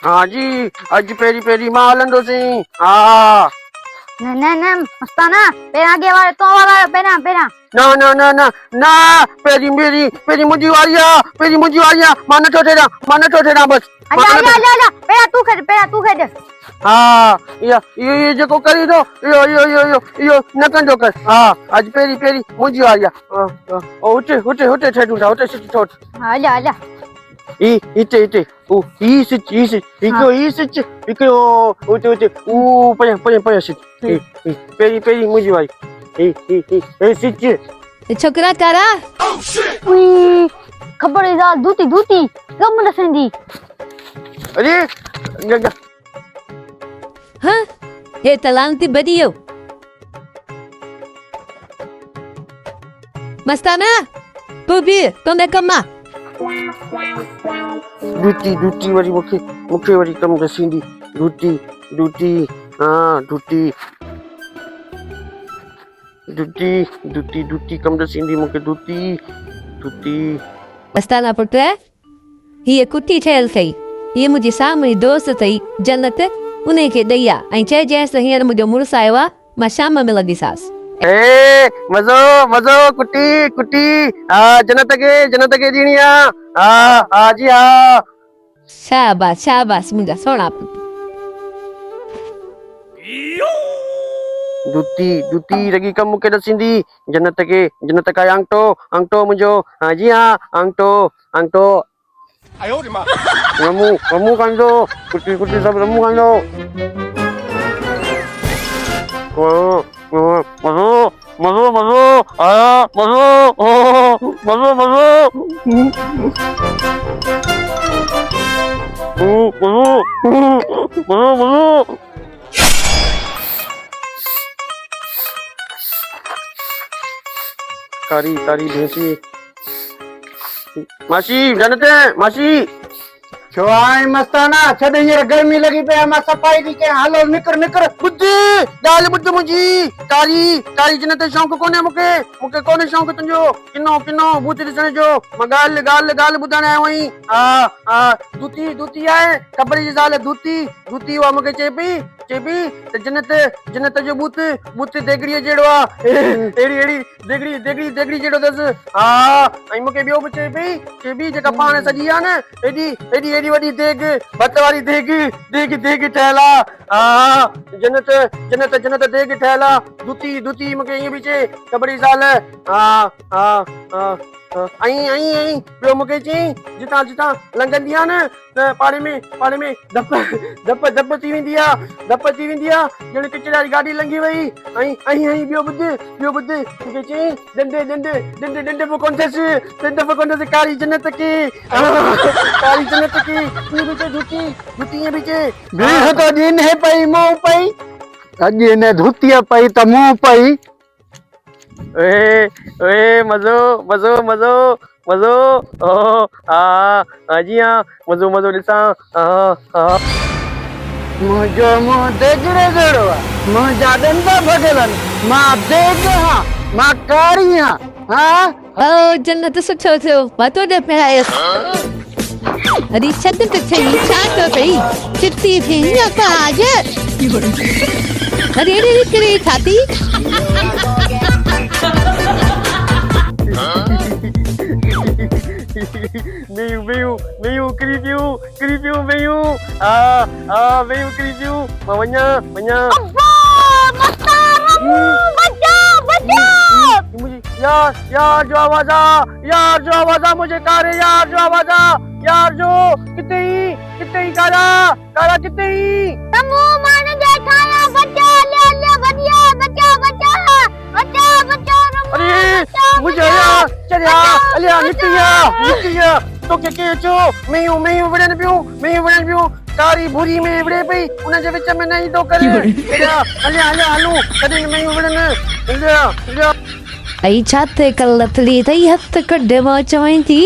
हाँ जी अज peri peri मां हलंदो सी हाँ न मस्ताना पेरा आगे वाले तो वाला पेरा पेरा ना ना ना ना ना पेरी मेरी पेरी मुंजी वारिया मां नथो ठेरा बस आजा पेरा तू खेद हाँ ये जेको करी दो यो न कंदो कर हाँ अज पेरी पेरी मुंजी वारिया उठे ठेडूंदा उठे सिटी ठोट आजा इते ओ ई सिच ई सिच इकड़ो उते ओ पया सिच पेरी मुंजी वारी ए सिच छोकरा तारा उई खबर इजा दूती कम न सेंदी अरे हाँ हे तलांती बदियो मस्ताना तू भी तुमने कमा दूती वारी मुखे वारी कम दसींदी दूती हाँ दूती कम दसींदी मुखे दूती मस्ताना पुट ये कुटी ठहल थई ये मुझे सामने दोस्त थई जन्नत उन्हें के दैया ऐं चइजांइसि त हींअर मुंहिंजो मुड़ुसु आयो आहे मां शाम में लॻीसांसि ए मज़ो कुटी हाँ जन्नत के ॾींणी हाँ जी हाँ शाबाश मुंहिंजा सोना पुट दूती रगी कम मुखे दसींदी जन्नत का अंगठो मुंहिंजो हाँ जी हाँ अंगठो रमू कंदो कुटी सब रमू कंदो मज़ो आया मज़ो कारी भैंसी मासी छो आई मस्ताना छद हींअर गर्मी लगी पे मां सफाई थी कयां हलो निकर बुद्ध ॻाल्हि ॿुध मुंहिंजी कारी जन्नत शौक़ कोन्हे मूंखे कोन्हे शौक़ तुंहिंजो किनो भूत ॾिसण जो मां ॻाल्हि ॿुधाइण आयो आहीं हा दूती आहे ख़बर जी ज़ाल दूती उहा मूंखे चए पई त जन्नत जो भूत देगड़ीअ जहिड़ो आहे अहिड़ी देगड़ी जहिड़ो अथसि हा ऐं मूंखे ॿियो बि चए पई जेका पाण सॼी आहे न एडी वडी देग भत वारी देग ठहल आ जन्नत देग ठहल आ दूती मूंखे ईअं बि चए ख़बरी साल आई ॿियो मूंखे चई जितां लंघंदी आहे न त पाड़े में धप थी वेंदी आहे ॼण किचड़ वारी गाॾी लंघी वई ऐं ॿियो ॿुध मूंखे चई डंडे पे कोन अथसि कारी जन्नत की दूती ईअं बि चए बीह तो दिन है पई मुंह पई अॼु हिन धुतीअ पई त मुंह पई ओए मज़ो हाँ जी हाँ मज़ो ॾिसां मुंहिंजो मुंह देगड़े जहिड़ो आहे मुंहिंजा ॾंद भॻल मां देग हां मां कारी हां हाँ ओ जन्नत सुठो थियो मां तोॾे पिरायसि अरे छद पे थई छा तो थई चिट्टी थी न काज अरे रे करे खाती मेयू क्रीपियो मेयू मेयू क्रीपियो मां वञा अब्बा मस्ताना बचा यार जो आवाज आ मुझे कारे यार जो आवाज आ यार जो किते ही कारा किते ही तमो मान देखाया बचा ले बढ़िया बचा अरे मुझे यार चल अलिया निकिया तो के चो मेयू वड़न पियो कारी भूरी में विड़े पई उन जे विच में नहीं तो करे हलिया हलू कॾहिं मेयू वड़न हलिया आई छा थे कल लथड़ी थई हथ कढे मां चवां थी